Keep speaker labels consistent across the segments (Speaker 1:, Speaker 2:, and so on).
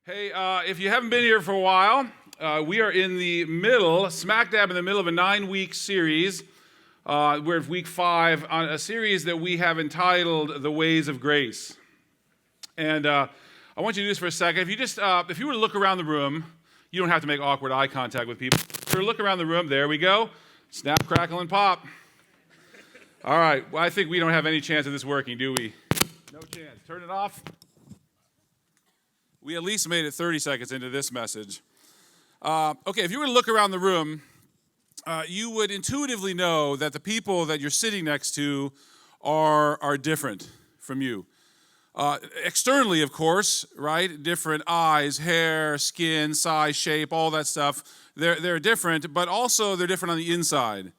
Speaker 1: Hey, if you haven't been here for a while, we are in the middle, smack dab in the middle of a 9-week series. We're at week 5 on a series that we have entitled The Ways of Grace. And I want you to do this for a second. If you were to look around the room, you don't have to make awkward eye contact with people. If you were to look around the room, there we go. Snap, crackle, and pop. All right, well, I think we don't have any chance of this working, do we? No chance. Turn it off. We at least made it 30 seconds into this message. Okay, if you were to look around the room, you would intuitively know that the people that you're sitting next to are different from you. Externally, of course, right? Different eyes, hair, skin, size, shape, all that stuff. They're different, but also they're different on the inside,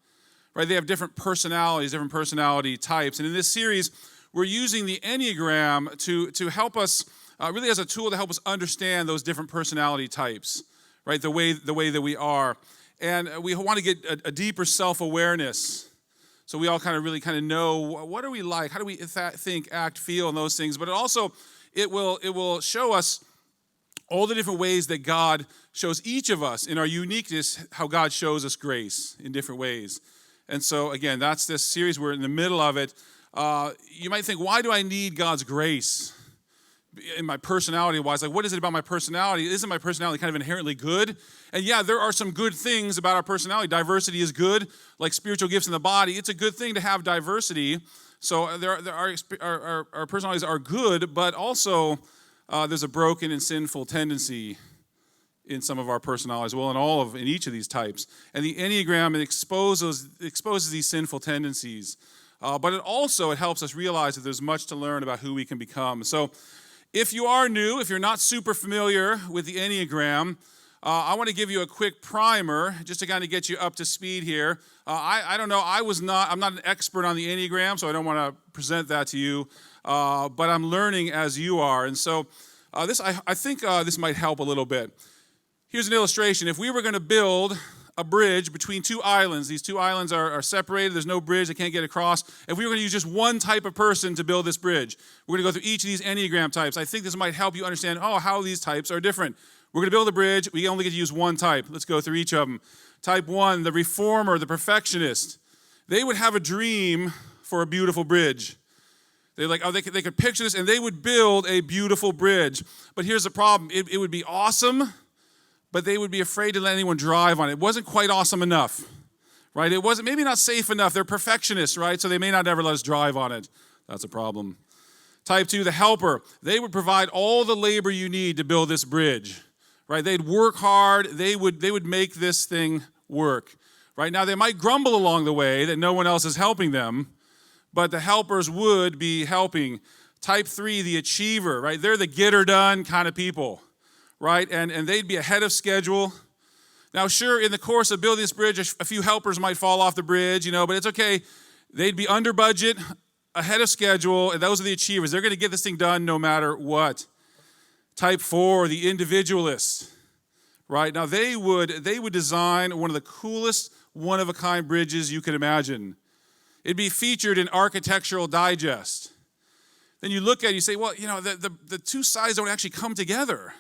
Speaker 1: right? They have different personalities, different personality types. And in this series, we're using the Enneagram to help us, really as a tool to help us understand those different personality types, right? The way that we are. And we want to get a deeper self-awareness, so we all really know what are we like, how do we think, act, feel, and those things. But it will show us all the different ways that God shows each of us in our uniqueness, how God shows us grace in different ways. And so again, that's this series. We're in the middle of it. You might think, why do I need God's grace in my personality-wise? Like, what is it about my personality? Isn't my personality kind of inherently good? And yeah, there are some good things about our personality. Diversity is good, like spiritual gifts in the body. It's a good thing to have diversity. So our personalities are good, but also there's a broken and sinful tendency in some of our personalities. Well, in each of these types. And the Enneagram, it exposes these sinful tendencies. But it helps us realize that there's much to learn about who we can become. So if you are new, if you're not super familiar with the Enneagram, I want to give you a quick primer just to kind of get you up to speed here. I don't know, I'm not an expert on the Enneagram, so I don't want to present that to you, but I'm learning as you are. And so I think this might help a little bit. Here's an illustration. If we were going to build a bridge between two islands. These two islands are separated. There's no bridge. They can't get across. If we were going to use just one type of person to build this bridge, we're going to go through each of these Enneagram types. I think this might help you understand, how these types are different. We're going to build a bridge. We only get to use one type. Let's go through each of them. Type 1, the reformer, the perfectionist. They would have a dream for a beautiful bridge. They're like, they could picture this, and they would build a beautiful bridge. But here's the problem. It would be awesome, but they would be afraid to let anyone drive on it. It wasn't quite awesome enough, right? It wasn't, maybe not safe enough. They're perfectionists, right? So they may not ever let us drive on it. That's a problem. Type 2, the helper. They would provide all the labor you need to build this bridge, right? They'd work hard. They would make this thing work, right? Now, they might grumble along the way that no one else is helping them, but the helpers would be helping. Type 3, the achiever, right? They're the get-her-done kind of people, right? And they'd be ahead of schedule. Now, sure, in the course of building this bridge, a few helpers might fall off the bridge, but it's okay. They'd be under budget, ahead of schedule, and those are the achievers. They're going to get this thing done no matter what. Type 4, the individualist, right? Now, they would design one of the coolest, one-of-a-kind bridges you can imagine. It'd be featured in Architectural Digest. Then you look at it, you say, well, the two sides don't actually come together.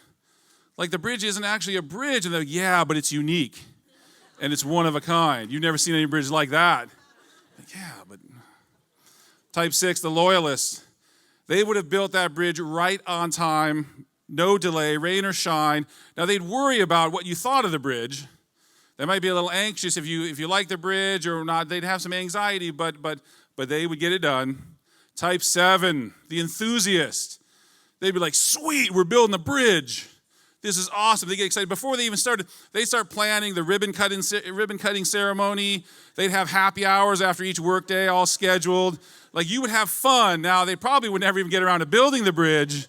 Speaker 1: Like, the bridge isn't actually a bridge. And they're like, yeah, but it's unique. And it's one of a kind. You've never seen any bridge like that. Like, yeah, but... Type 6, the loyalist. They would have built that bridge right on time, no delay, rain or shine. Now, they'd worry about what you thought of the bridge. They might be a little anxious if you like the bridge or not. They'd have some anxiety, but they would get it done. Type 7, the enthusiast. They'd be like, sweet, we're building a bridge. This is awesome. They get excited. Before they even started, they start planning the ribbon cutting ceremony. They'd have happy hours after each workday, all scheduled. Like, you would have fun. Now, they probably would never even get around to building the bridge,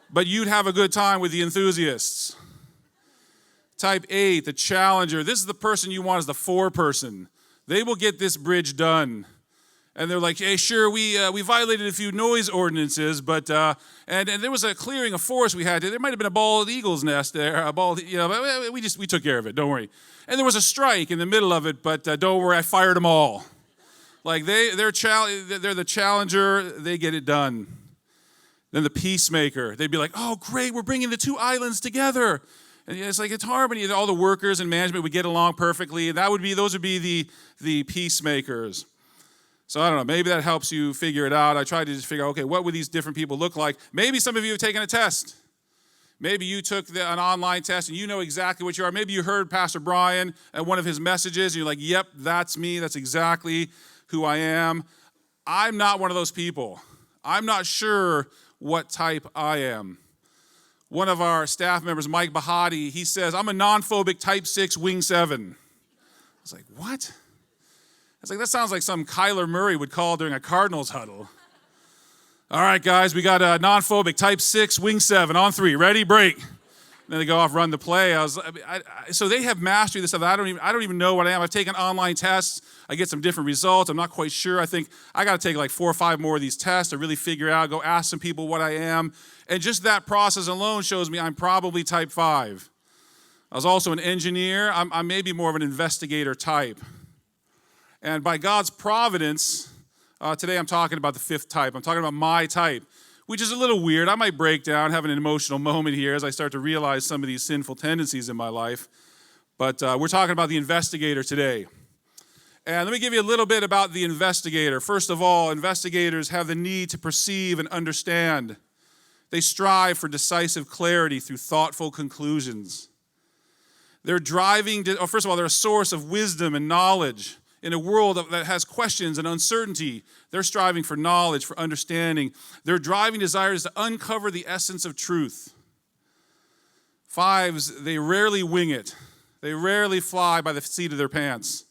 Speaker 1: but you'd have a good time with the enthusiasts. Type 8, the challenger. This is the person you want as the foreperson. They will get this bridge done. And they're like, hey, sure, we violated a few noise ordinances, but and there was a clearing of forest we had. There might have been a bald eagle's nest there, but we took care of it. Don't worry. And there was a strike in the middle of it, but don't worry, I fired them all. Like they're the challenger. They get it done. Then the peacemaker, they'd be like, oh, great, we're bringing the two islands together. And it's like it's harmony. All the workers and management would get along perfectly. And those would be the peacemakers. So I don't know, maybe that helps you figure it out. I tried to just figure out, okay, what would these different people look like? Maybe some of you have taken a test. Maybe you took an online test and you know exactly what you are. Maybe you heard Pastor Brian at one of his messages and you're like, yep, that's me. That's exactly who I am. I'm not one of those people. I'm not sure what type I am. One of our staff members, Mike Bahati, he says, I'm a non-phobic type 6 wing 7. I was like, what? I was like, that sounds like some Kyler Murray would call during a Cardinals huddle. All right, guys, we got a non-phobic type 6 wing 7 on 3. Ready, break. And then they go off, run the play. So they have mastered this stuff. I don't even know what I am. I've taken online tests. I get some different results. I'm not quite sure. I think I got to take like 4 or 5 more of these tests to really figure out, go ask some people what I am. And just that process alone shows me I'm probably type 5. I was also an engineer. I'm maybe more of an investigator type. And by God's providence, today I'm talking about the 5th type. I'm talking about my type, which is a little weird. I might break down, have an emotional moment here as I start to realize some of these sinful tendencies in my life. But we're talking about the investigator today. And let me give you a little bit about the investigator. First of all, investigators have the need to perceive and understand. They strive for decisive clarity through thoughtful conclusions. They're first of all, they're a source of wisdom and knowledge. In a world that has questions and uncertainty, they're striving for knowledge, for understanding. Their driving desire is to uncover the essence of truth. 5s, they rarely wing it. They rarely fly by the seat of their pants.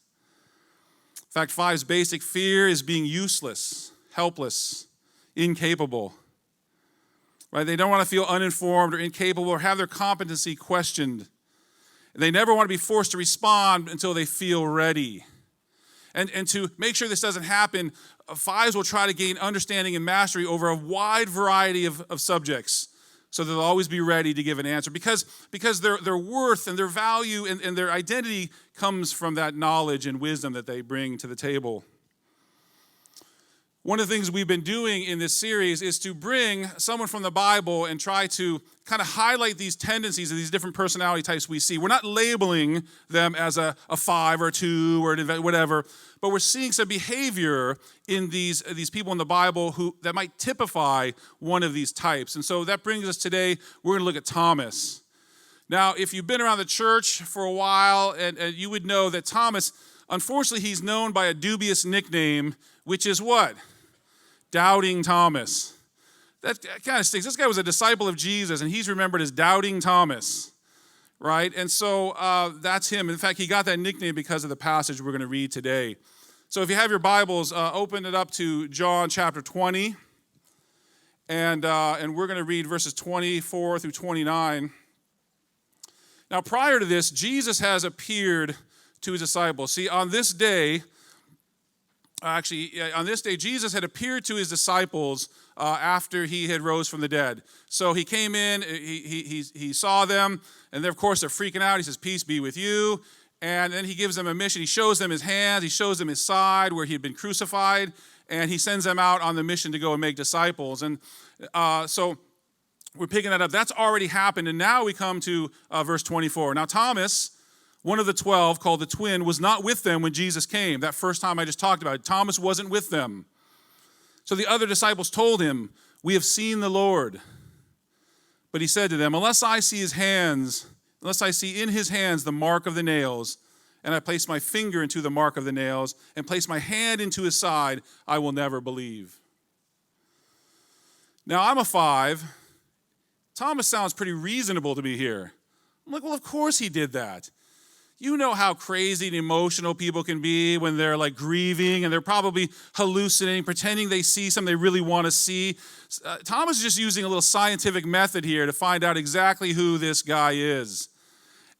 Speaker 1: In fact, 5's basic fear is being useless, helpless, incapable. Right? They don't want to feel uninformed or incapable or have their competency questioned. They never want to be forced to respond until they feel ready. And to make sure this doesn't happen, 5s will try to gain understanding and mastery over a wide variety of subjects so they'll always be ready to give an answer because their worth and their value and their identity comes from that knowledge and wisdom that they bring to the table. One of the things we've been doing in this series is to bring someone from the Bible and try to kind of highlight these tendencies of these different personality types we see. We're not labeling them as a 5 or a 2 or whatever, but we're seeing some behavior in these people in the Bible that might typify one of these types. And so that brings us today, we're going to look at Thomas. Now, if you've been around the church for a while, and you would know that Thomas, unfortunately, he's known by a dubious nickname, which is what? Doubting Thomas. That kind of stinks. This guy was a disciple of Jesus, and he's remembered as Doubting Thomas, right? And so that's him. In fact, he got that nickname because of the passage we're going to read today. So if you have your Bibles, open it up to John chapter 20, and we're going to read verses 24 through 29. Now, prior to this, Jesus has appeared to his disciples. See, on this day, Jesus had appeared to his disciples after he had rose from the dead. So he came in, he saw them, and then, of course, they're freaking out. He says, peace be with you. And then he gives them a mission. He shows them his hands. He shows them his side where he had been crucified. And he sends them out on the mission to go and make disciples. And so we're picking that up. That's already happened. And now we come to verse 24. Now Thomas, one of the 12, called the twin, was not with them when Jesus came. That first time I just talked about it, Thomas wasn't with them. So the other disciples told him, we have seen the Lord. But he said to them, unless I see in his hands the mark of the nails, and I place my finger into the mark of the nails, and place my hand into his side, I will never believe. Now I'm a 5. Thomas sounds pretty reasonable to me here. I'm like, well, of course he did that. You know how crazy and emotional people can be when they're like grieving and they're probably hallucinating, pretending they see something they really want to see. Thomas is just using a little scientific method here to find out exactly who this guy is.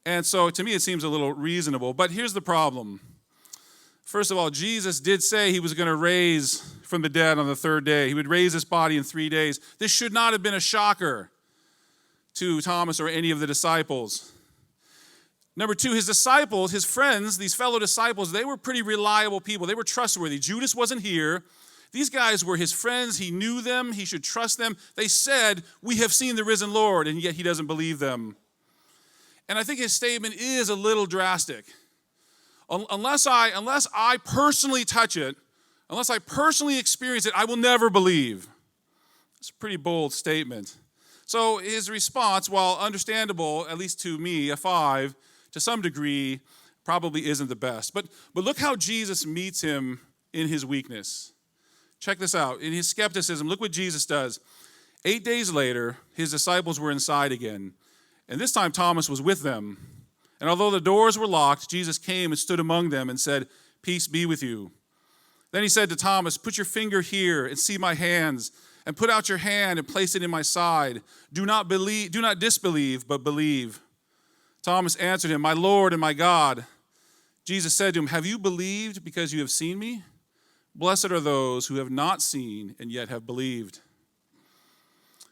Speaker 1: And so to me it seems a little reasonable. But here's the problem. First of all, Jesus did say he was going to raise from the dead on the 3rd day. He would raise his body in 3 days. This should not have been a shocker to Thomas or any of the disciples. Number 2, his disciples, his friends, these fellow disciples, they were pretty reliable people. They were trustworthy. Judas wasn't here, These guys were his friends. He knew them. He should trust them. They said, "We have seen the risen Lord," and yet he doesn't believe them. And I think his statement is a little drastic. Unless I personally touch it, unless I personally experience it, I will never believe. It's a pretty bold statement. So his response, while understandable, at least to me, a 5, to some degree, probably isn't the best. But look how Jesus meets him in his weakness. Check this out. In his skepticism, look what Jesus does. 8 days later, his disciples were inside again, and this time Thomas was with them. And although the doors were locked, Jesus came and stood among them and said, "Peace be with you." Then he said to Thomas, "Put your finger here and see my hands, and put out your hand and place it in my side. Do not disbelieve, but believe." Thomas answered him, "My Lord and my God." Jesus said to him, "Have you believed because you have seen me? Blessed are those who have not seen and yet have believed."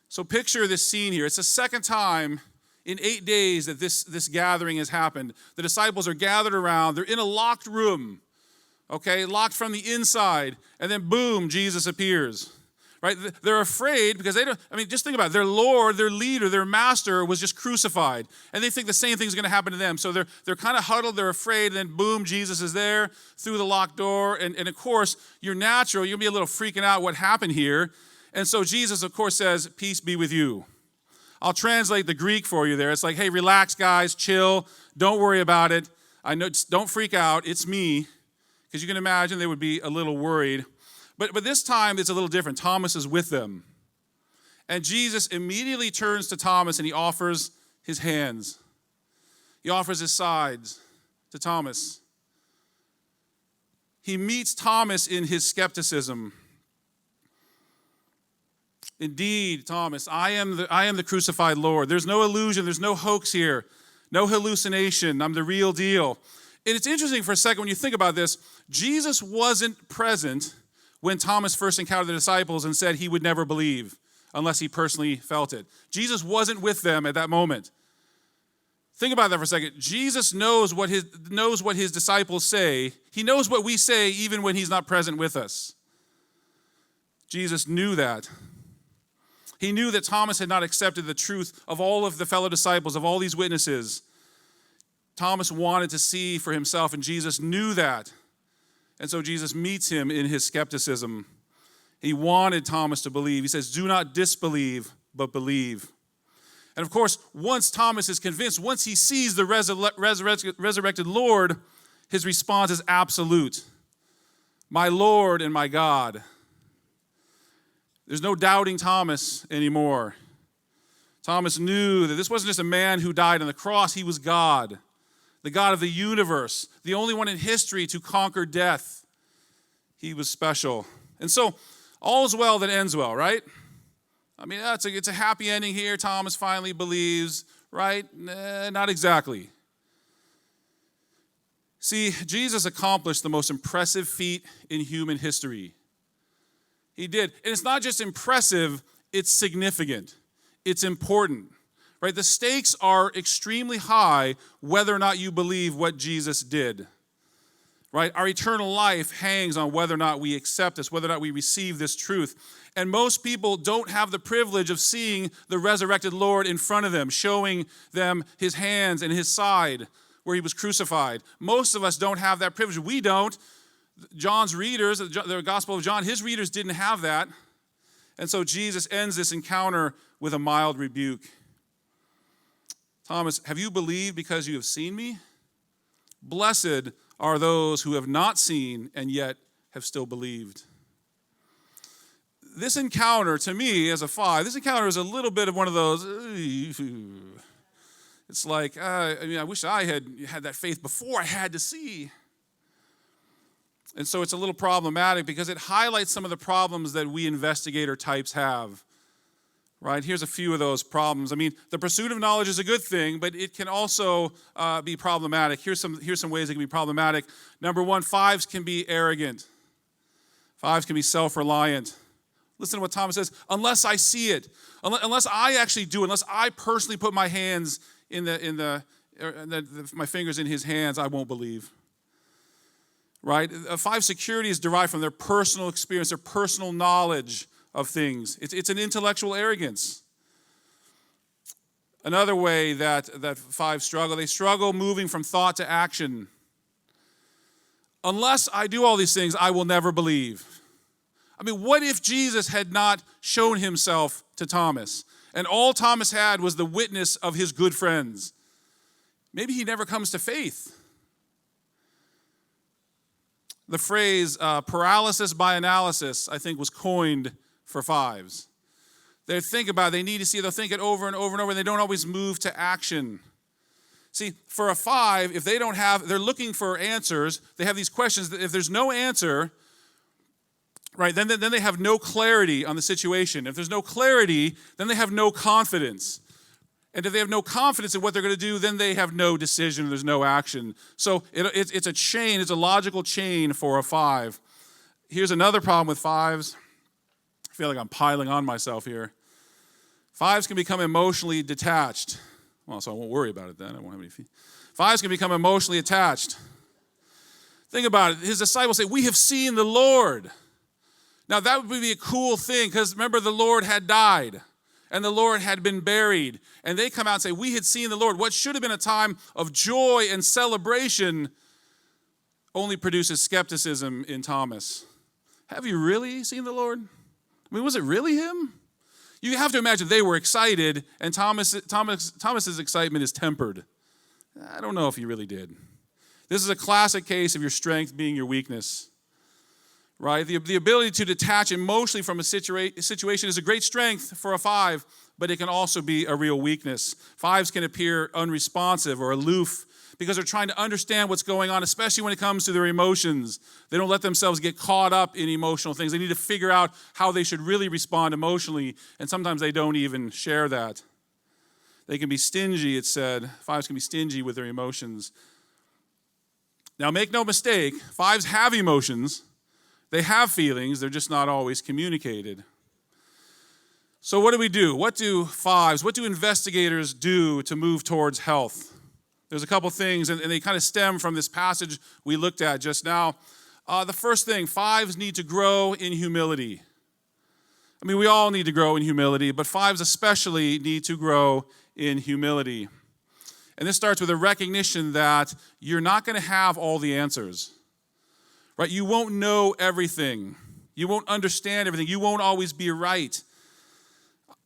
Speaker 1: So picture this scene here. It's the second time in 8 days that this gathering has happened. The disciples are gathered around. They're in a locked room, okay, locked from the inside. And then boom, Jesus appears, right? They're afraid because just think about it. Their Lord, their leader, their master was just crucified. And they think the same thing's going to happen to them. So they're kind of huddled. They're afraid. And then boom, Jesus is there through the locked door. And of course, you're natural. You'll be a little freaking out what happened here. And so Jesus, of course, says, "Peace be with you." I'll translate the Greek for you there. It's like, hey, relax, guys, chill. Don't worry about it. I know, don't freak out. It's me. Because you can imagine they would be a little worried. But this time it's a little different. Thomas is with them. And Jesus immediately turns to Thomas and he offers his hands. He offers his sides to Thomas. He meets Thomas in his skepticism. "Indeed, Thomas, I am the crucified Lord. There's no illusion. There's no hoax here. No hallucination. I'm the real deal." And it's interesting for a second when you think about this. Jesus wasn't present when Thomas first encountered the disciples and said he would never believe unless he personally felt it. Jesus wasn't with them at that moment. Think about that for a second. Jesus knows what his disciples say. He knows what we say even when he's not present with us. Jesus knew that. He knew that Thomas had not accepted the truth of all of the fellow disciples, of all these witnesses. Thomas wanted to see for himself, and Jesus knew that. And so Jesus meets him in his skepticism. He wanted Thomas to believe. He says, "Do not disbelieve, but believe." And of course, once Thomas is convinced, once he sees the resurrected Lord, his response is absolute. "My Lord and my God." There's no doubting Thomas anymore. Thomas knew that this wasn't just a man who died on the cross. He was God, the God of the universe, the only one in history to conquer death. He was special. And so, all's well that ends well, right? I mean, it's a happy ending here. Thomas finally believes, right? Not exactly. See, Jesus accomplished the most impressive feat in human history. He did. And it's not just impressive, it's significant. It's important, right? The stakes are extremely high whether or not you believe what Jesus did, right? Our eternal life hangs on whether or not we accept this, whether or not we receive this truth. And most people don't have the privilege of seeing the resurrected Lord in front of them, showing them his hands and his side where he was crucified. Most of us don't have that privilege. We don't. John's readers, the Gospel of John, his readers didn't have that. And so Jesus ends this encounter with a mild rebuke. "Thomas, have you believed because you have seen me? Blessed are those who have not seen and yet have still believed." This encounter, to me, as a 5, this encounter is a little bit of one of those, it's like, I wish I had that faith before I had to see. And so it's a little problematic because it highlights some of the problems that we investigator types have, right? Here's a few of those problems. I mean, the pursuit of knowledge is a good thing, but it can also be problematic. Here's some ways it can be problematic. Number 1, 5s can be arrogant. 5s can be self-reliant. Listen to what Thomas says. "Unless I see it, unless I actually do, unless I personally put my hands my fingers in his hands, I won't believe." right? A 5 security is derived from their personal experience, their personal knowledge of things. It's an intellectual arrogance. Another way that 5 struggle, they struggle moving from thought to action. Unless I do all these things, I will never believe. I mean, what if Jesus had not shown himself to Thomas, and all Thomas had was the witness of his good friends? Maybe he never comes to faith. The phrase paralysis by analysis, I think, was coined for 5s. They think about it, they need to see it, they'll think it over and over and over, and they don't always move to action. See, for a 5, if they don't have, they're looking for answers, they have these questions, if there's no answer, right, then they have no clarity on the situation. If there's no clarity, then they have no confidence. And if they have no confidence in what they're going to do, then they have no decision, there's no action. So it's a chain, it's a logical chain for a 5. Here's another problem with 5s. I feel like I'm piling on myself here. 5s can become emotionally detached. Well, so I won't worry about it then. I won't have any feet. 5s can become emotionally attached. Think about it. His disciples say, "We have seen the Lord." Now, that would be a cool thing, because remember, the Lord had died, and the Lord had been buried. And they come out and say, "We had seen the Lord." What should have been a time of joy and celebration only produces skepticism in Thomas. Have you really seen the Lord? I mean, was it really him? You have to imagine they were excited, and Thomas's excitement is tempered. I don't know if he really did. This is a classic case of your strength being your weakness, right? The ability to detach emotionally from a situation is a great strength for a 5, but it can also be a real weakness. 5s can appear unresponsive or aloof because they're trying to understand what's going on, especially when it comes to their emotions. They don't let themselves get caught up in emotional things. They need to figure out how they should really respond emotionally, and sometimes they don't even share that. They can be stingy, it said. 5s can be stingy with their emotions. Now, make no mistake, 5s have emotions. They have feelings. They're just not always communicated. So what do we do? What do 5s, what do investigators do to move towards health? There's a couple things, and they kind of stem from this passage we looked at just now. The first thing, 5s need to grow in humility. I mean, we all need to grow in humility, but 5s especially need to grow in humility. And this starts with a recognition that you're not going to have all the answers, right? You won't know everything. You won't understand everything. You won't always be right.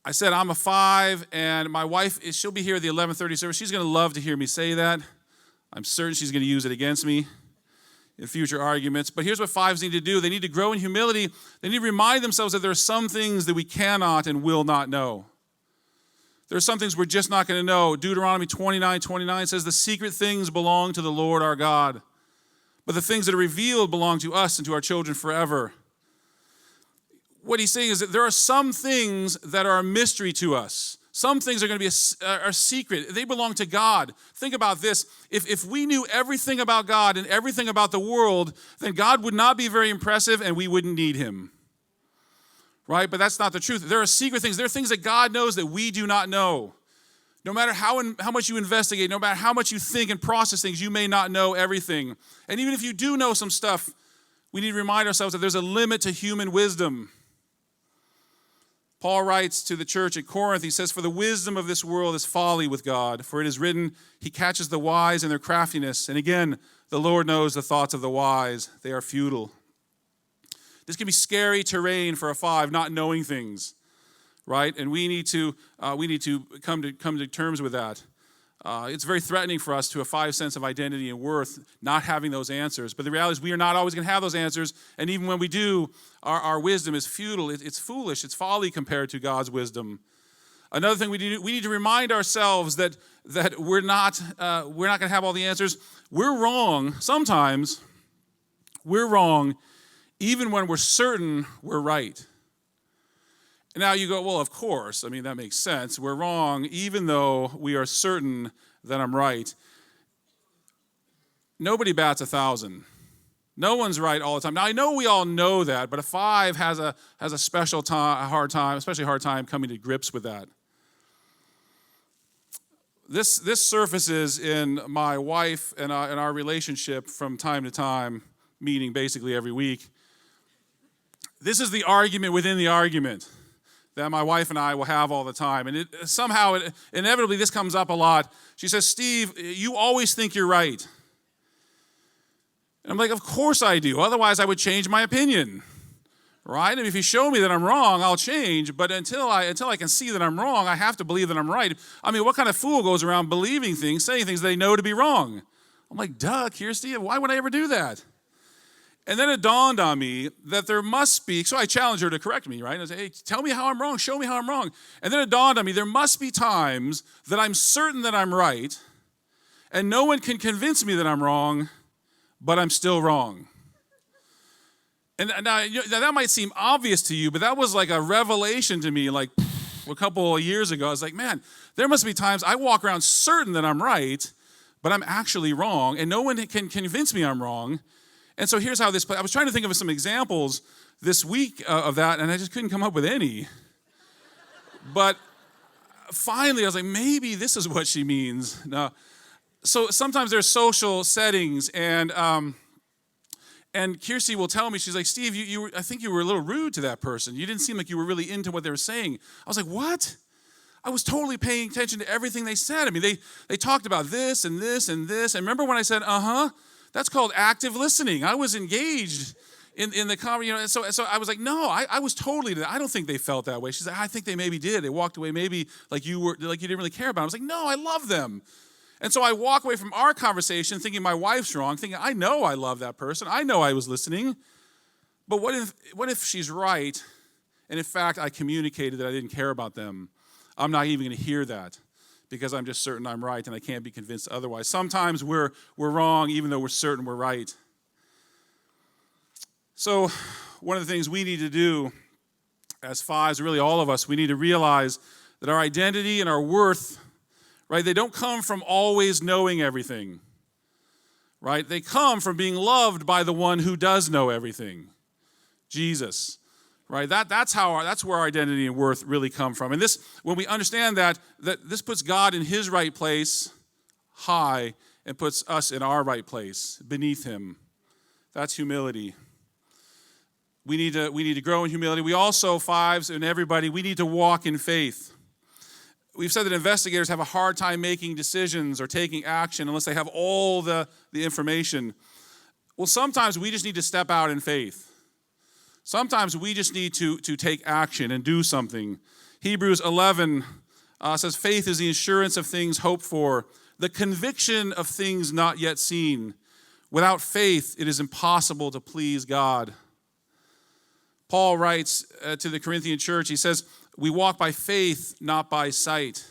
Speaker 1: I said I'm a 5, and my wife, she'll be here at the 11:30 service. She's going to love to hear me say that. I'm certain she's going to use it against me in future arguments. But here's what 5s need to do. They need to grow in humility. They need to remind themselves that there are some things that we cannot and will not know. There are some things we're just not going to know. Deuteronomy 29:29 says, "The secret things belong to the Lord our God, but the things that are revealed belong to us and to our children forever." What he's saying is that there are some things that are a mystery to us. Some things are going to be a secret. They belong to God. Think about this. If we knew everything about God and everything about the world, then God would not be very impressive and we wouldn't need him. Right? But that's not the truth. There are secret things. There are things that God knows that we do not know. No matter how much you investigate, no matter how much you think and process things, you may not know everything. And even if you do know some stuff, we need to remind ourselves that there's a limit to human wisdom. Paul writes to the church at Corinth, he says, "For the wisdom of this world is folly with God, for it is written, he catches the wise in their craftiness. And again, the Lord knows the thoughts of the wise, they are futile." This can be scary terrain for a 5, not knowing things, right? And we need to come to terms with that. It's very threatening for us to a 5 sense of identity and worth, not having those answers. But the reality is we are not always going to have those answers. And even when we do, our wisdom is futile. It's foolish. It's folly compared to God's wisdom. Another thing we need to remind ourselves that we're not going to have all the answers. We're wrong. Sometimes we're wrong even when we're certain we're right. And now you go, well, of course. I mean, that makes sense. We're wrong even though we are certain that I'm right. Nobody bats 1,000. No one's right all the time. Now, I know we all know that, but a 5 has a especially hard time coming to grips with that. This surfaces in my wife and our relationship from time to time. meeting basically every week. This is the argument within the argument that my wife and I will have all the time. And inevitably, this comes up a lot. She says, Steve, you always think you're right. And I'm like, of course I do. Otherwise, I would change my opinion. Right? And if you show me that I'm wrong, I'll change. But until I can see that I'm wrong, I have to believe that I'm right. I mean, what kind of fool goes around believing things, saying things they know to be wrong? I'm like, duh, Kirsty, why would I ever do that? And then it dawned on me that there must be, so I challenged her to correct me, right? I said, hey, tell me how I'm wrong, show me how I'm wrong. And then it dawned on me, there must be times that I'm certain that I'm right, and no one can convince me that I'm wrong, but I'm still wrong. And now that might seem obvious to you, but that was like a revelation to me like a couple of years ago. I was like, man, there must be times I walk around certain that I'm right, but I'm actually wrong, and no one can convince me I'm wrong. And so here's how this plays. I was trying to think of some examples this week of that, and I just couldn't come up with any. But finally, I was like, maybe this is what she means. No. So sometimes there's social settings, and Kirsty will tell me, she's like, Steve, I think you were a little rude to that person. You didn't seem like you were really into what they were saying. I was like, what? I was totally paying attention to everything they said. I mean, they talked about this and this and this. And remember when I said, that's called active listening. I was engaged in the conversation. So I was like, no, I was totally, I don't think they felt that way. She's like, I think they maybe did. They walked away maybe like you didn't really care about them. I was like, no, I love them. And so I walk away from our conversation thinking my wife's wrong, thinking I know I love that person. I know I was listening. But what if she's right, and in fact I communicated that I didn't care about them? I'm not even going to hear that, because I'm just certain I'm right and I can't be convinced otherwise. Sometimes we're wrong even though we're certain we're right. So one of the things we need to do as fives, really all of us, we need to realize that our identity and our worth, right, they don't come from always knowing everything, right? They come from being loved by the one who does know everything, Jesus. Right, that's where our identity and worth really come from. And this, when we understand that this puts God in his right place, high, and puts us in our right place, beneath him. That's humility. We need to grow in humility. We also, fives and everybody, we need to walk in faith. We've said that investigators have a hard time making decisions or taking action unless they have all the information. Well, sometimes we just need to step out in faith. Sometimes we just need to take action and do something. Hebrews 11 says, faith is the assurance of things hoped for, the conviction of things not yet seen. Without faith, it is impossible to please God. Paul writes to the Corinthian church, he says, we walk by faith, not by sight.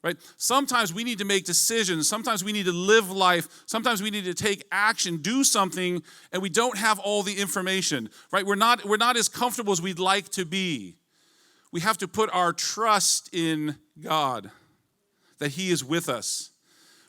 Speaker 1: Right? Sometimes we need to make decisions. Sometimes we need to live life. Sometimes we need to take action, do something, and we don't have all the information. Right? We're not as comfortable as we'd like to be. We have to put our trust in God, that he is with us.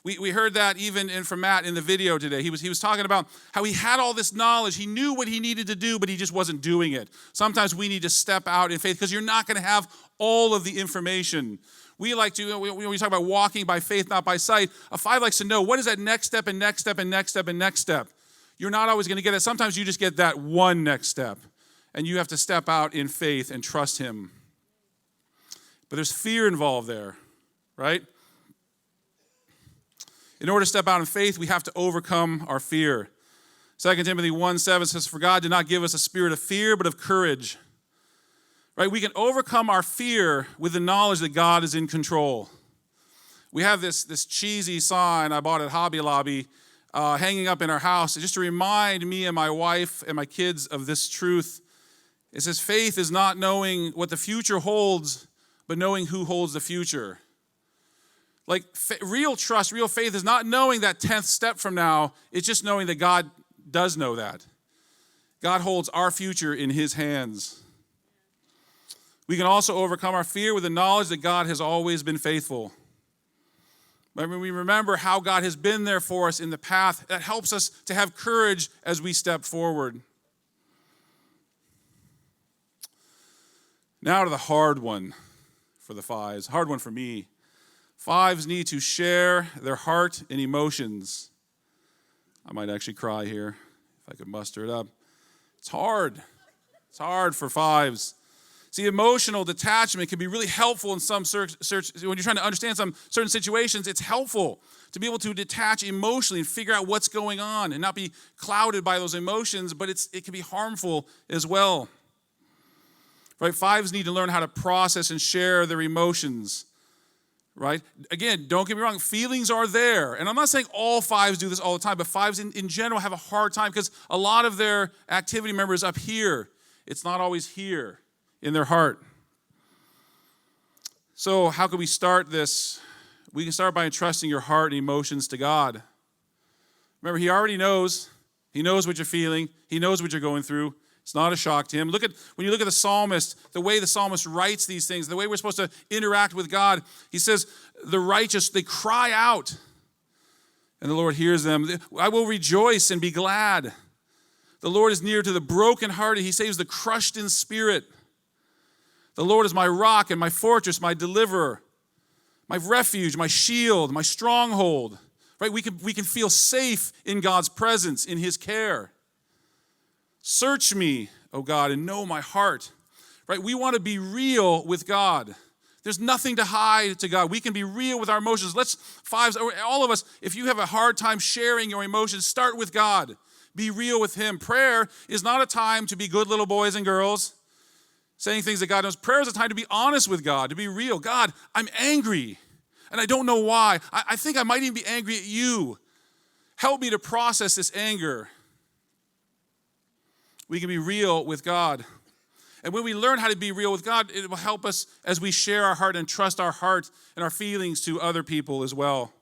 Speaker 1: We heard that even from Matt in the video today. He was talking about how he had all this knowledge. He knew what he needed to do, but he just wasn't doing it. Sometimes we need to step out in faith because you're not going to have all of the information. We talk about walking by faith, not by sight. A five likes to know, what is that next step and next step and next step and next step? You're not always going to get it. Sometimes you just get that one next step, and you have to step out in faith and trust him. But there's fear involved there, right? In order to step out in faith, we have to overcome our fear. 2 Timothy 1:7 says, for God did not give us a spirit of fear, but of courage. Right? We can overcome our fear with the knowledge that God is in control. We have this cheesy sign I bought at Hobby Lobby hanging up in our house just to remind me and my wife and my kids of this truth. It says, faith is not knowing what the future holds, but knowing who holds the future. Like real trust, real faith is not knowing that 10th step from now. It's just knowing that God does know that. God holds our future in his hands. We can also overcome our fear with the knowledge that God has always been faithful. When we remember how God has been there for us in the path, that helps us to have courage as we step forward. Now to the hard one for the fives, hard one for me. Fives need to share their heart and emotions. I might actually cry here if I could muster it up. It's hard. It's hard for fives. See, emotional detachment can be really helpful in some when you're trying to understand some certain situations. It's helpful to be able to detach emotionally and figure out what's going on and not be clouded by those emotions, but it can be harmful as well. Right? Fives need to learn how to process and share their emotions. Right? Again, don't get me wrong, feelings are there. And I'm not saying all fives do this all the time, but fives in general have a hard time because a lot of their activity members up here. It's not always here in their heart. So how can we start this? We can start by entrusting your heart and emotions to God. Remember, he already knows. He knows what you're feeling. He knows what you're going through. It's not a shock to him. When you look at the psalmist, the way the psalmist writes these things, the way we're supposed to interact with God, he says, the righteous, they cry out, and the Lord hears them. I will rejoice and be glad. The Lord is near to the brokenhearted. He saves the crushed in spirit. The Lord is my rock and my fortress, my deliverer, my refuge, my shield, my stronghold. Right? We can feel safe in God's presence, in his care. Search me, O God, and know my heart. Right? We want to be real with God. There's nothing to hide to God. We can be real with our emotions. Fives, all of us, if you have a hard time sharing your emotions, start with God. Be real with him. Prayer is not a time to be good little boys and girls, saying things that God knows. Prayer is a time to be honest with God, to be real. God, I'm angry, and I don't know why. I think I might even be angry at you. Help me to process this anger. We can be real with God. And when we learn how to be real with God, it will help us as we share our heart and trust our heart and our feelings to other people as well.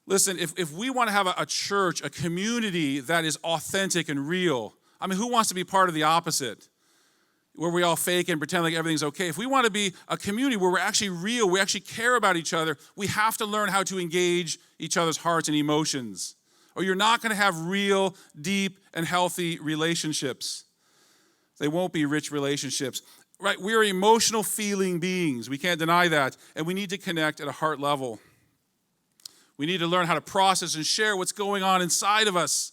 Speaker 1: Listen, if we want to have a church, a community that is authentic and real, I mean, who wants to be part of the opposite? Where we all fake and pretend like everything's okay. If we want to be a community where we're actually real, we actually care about each other, we have to learn how to engage each other's hearts and emotions. Or you're not going to have real, deep, and healthy relationships. They won't be rich relationships. Right? We are emotional feeling beings. We can't deny that. And we need to connect at a heart level. We need to learn how to process and share what's going on inside of us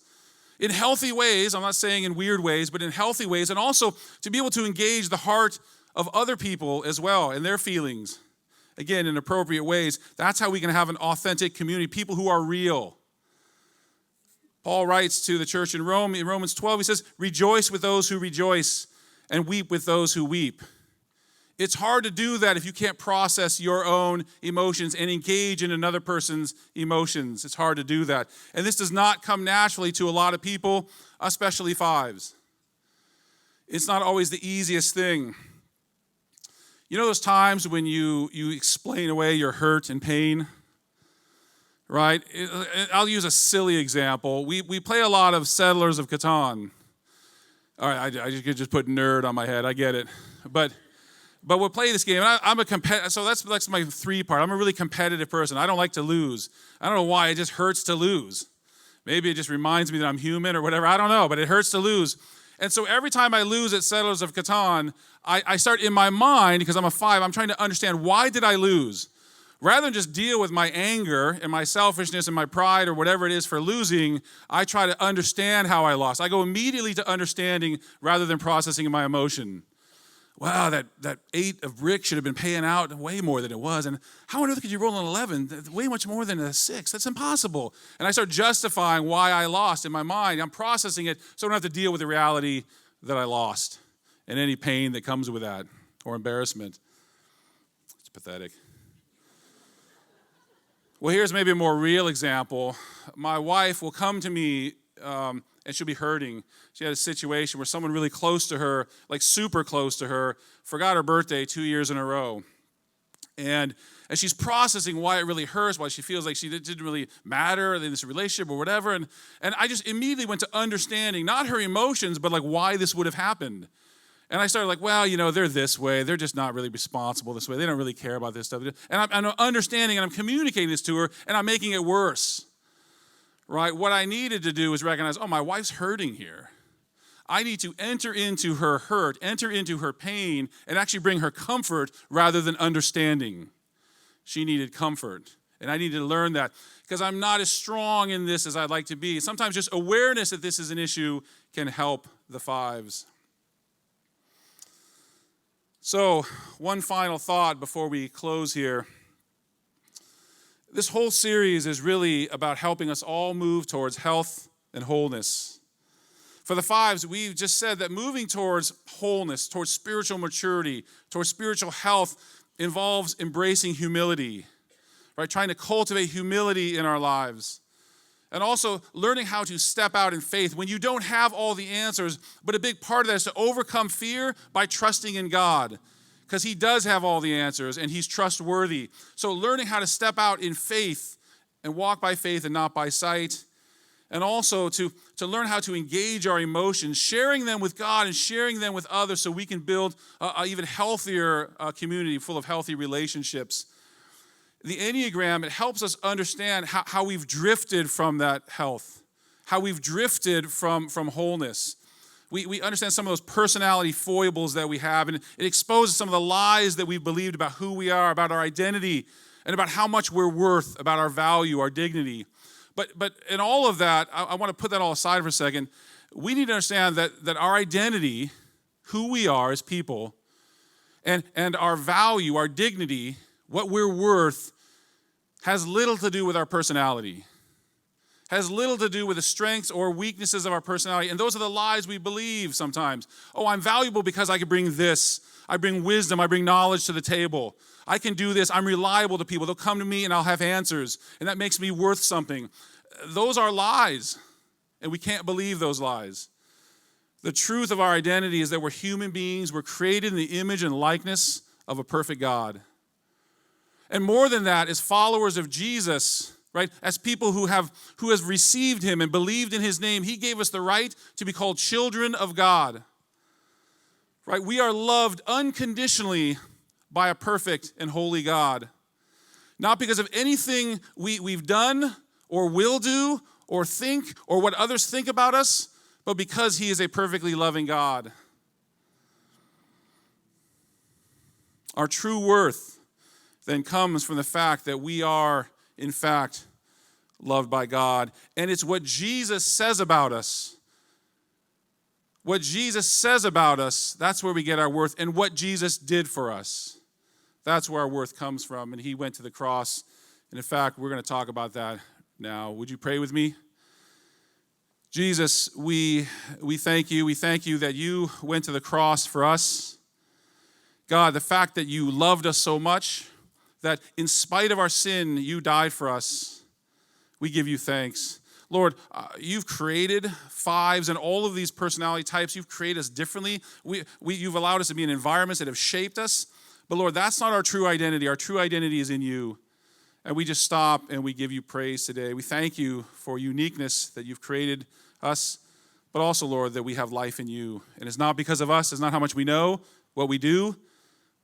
Speaker 1: in healthy ways. I'm not saying in weird ways, but in healthy ways. And also to be able to engage the heart of other people as well and their feelings. Again, in appropriate ways. That's how we can have an authentic community, people who are real. Paul writes to the church in Rome, in Romans 12, he says, rejoice with those who rejoice and weep with those who weep. It's hard to do that if you can't process your own emotions and engage in another person's emotions. It's hard to do that. And this does not come naturally to a lot of people, especially fives. It's not always the easiest thing. You know those times when you explain away your hurt and pain? Right? I'll use a silly example. We play a lot of Settlers of Catan. All right, I could just put nerd on my head. I get it. But we'll play this game. I'm a competitor, so that's my three part. I'm a really competitive person. I don't like to lose. I don't know why. It just hurts to lose. Maybe it just reminds me that I'm human or whatever. I don't know, but it hurts to lose. And so every time I lose at Settlers of Catan, I start in my mind, because I'm a five, I'm trying to understand, why did I lose? Rather than just deal with my anger and my selfishness and my pride or whatever it is for losing, I try to understand how I lost. I go immediately to understanding rather than processing my emotion. Wow, that 8 of Rick should have been paying out way more than it was. And how on earth could you roll an 11? Way much more than a 6. That's impossible. And I start justifying why I lost in my mind. I'm processing it so I don't have to deal with the reality that I lost and any pain that comes with that or embarrassment. It's pathetic. Well, here's maybe a more real example. My wife will come to me and she'll be hurting. She had a situation where someone really close to her, like super close to her, forgot her birthday 2 years in a row. And she's processing why it really hurts, why she feels like she didn't really matter in this relationship or whatever. And I just immediately went to understanding, not her emotions, but like why this would have happened. And I started like, well, they're this way. They're just not really responsible this way. They don't really care about this stuff. And I'm understanding and I'm communicating this to her, and I'm making it worse. Right? What I needed to do is recognize, my wife's hurting here. I need to enter into her hurt, enter into her pain, and actually bring her comfort rather than understanding. She needed comfort. And I need to learn that because I'm not as strong in this as I'd like to be. Sometimes just awareness that this is an issue can help the fives. So, one final thought before we close here. This whole series is really about helping us all move towards health and wholeness. For the fives, we've just said that moving towards wholeness, towards spiritual maturity, towards spiritual health involves embracing humility, right? Trying to cultivate humility in our lives. And also learning how to step out in faith when you don't have all the answers, but a big part of that is to overcome fear by trusting in God, because he does have all the answers and he's trustworthy. So learning how to step out in faith and walk by faith and not by sight. And also to learn how to engage our emotions, sharing them with God and sharing them with others so we can build an even healthier community full of healthy relationships. The Enneagram, it helps us understand how we've drifted from that health, how we've drifted from wholeness. We understand some of those personality foibles that we have, and it exposes some of the lies that we've believed about who we are, about our identity, and about how much we're worth, about our value, our dignity. But in all of that, I want to put that all aside for a second. We need to understand that our identity, who we are as people, and our value, our dignity, what we're worth, has little to do with our personality, has little to do with the strengths or weaknesses of our personality. And those are the lies we believe sometimes. Oh, I'm valuable because I can bring this. I bring wisdom. I bring knowledge to the table. I can do this. I'm reliable to people. They'll come to me and I'll have answers. And that makes me worth something. Those are lies. And we can't believe those lies. The truth of our identity is that we're human beings. We're created in the image and likeness of a perfect God. And more than that, as followers of Jesus, right, as people who have received him and believed in his name, he gave us the right to be called children of God. Right? We are loved unconditionally by a perfect and holy God. Not because of anything we've done or will do or think or what others think about us, but because he is a perfectly loving God. Our true worth then comes from the fact that we are, in fact, loved by God. And it's what Jesus says about us. What Jesus says about us, that's where we get our worth. And what Jesus did for us, that's where our worth comes from. And he went to the cross. And in fact, we're going to talk about that now. Would you pray with me? Jesus, we thank you. We thank you that you went to the cross for us. God, the fact that you loved us so much, that in spite of our sin, you died for us. We give you thanks. Lord, you've created fives and all of these personality types. You've created us differently. You've allowed us to be in environments that have shaped us. But Lord, that's not our true identity. Our true identity is in you. And we just stop and we give you praise today. We thank you for uniqueness that you've created us. But also, Lord, that we have life in you. And it's not because of us. It's not how much we know, what we do.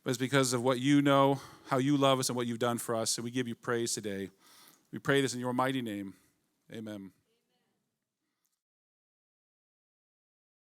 Speaker 1: But it's because of what you know, how you love us, and what you've done for us. And we give you praise today. We pray this in your mighty name. Amen.